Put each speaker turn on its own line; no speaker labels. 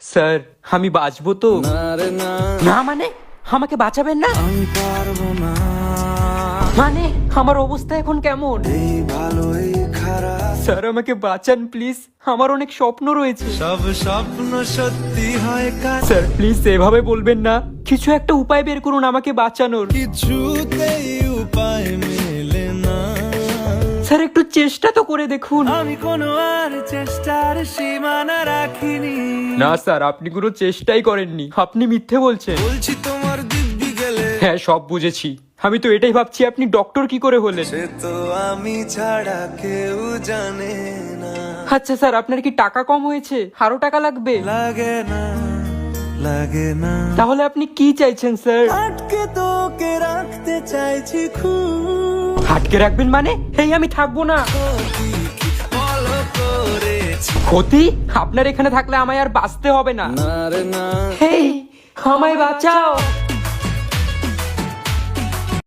Sir আমি বাঁচবো তো? না মানে আমাকে বাঁচাবেন না? মানে আমার অবস্থা এখন কেমন? স্যার আমাকে বাঁচান প্লিজ, আমার অনেক স্বপ্ন রয়েছে।
সব স্বপ্ন সত্যি হয়
স্যার প্লিজ এভাবে বলবেন না, কিছু একটা উপায় বের করুন আমাকে বাঁচানোর।
কিছুতেই উপায় মেলে না।
স্যার একটু চেষ্টা তো করে দেখুন।
আমি কোনো আর চেষ্টার সীমানা রাখিনি।
না স্যার আপনি কোনো চেষ্টাই করেননি, আপনি মিথ্যে বলছেন।
বলছি তোমার দিব্যি গেলে
হ্যাঁ সব বুঝেছি, আমি তো এটাই ভাবছি আপনি ডক্টর কি করে হলেন।
সে তো আমি ছাড়া কেউ জানে না।
আচ্ছা স্যার আপনার কি টাকা কম হয়েছে, আরো টাকা লাগবে?
লাগে না লাগে না।
তাহলে আপনি কি চাইছেন স্যার?
আটকে তোকে রাখতে চাইছি খুব।
আটকে রাখবেন মানে? এই আমি থাকবো না।
ক্ষতি কি বলো করেছি?
ক্ষতি? আপনার এখানে থাকলে আমায় আর বাঁচতে হবে না।
না রে না,
হেই আমায় বাঁচাও।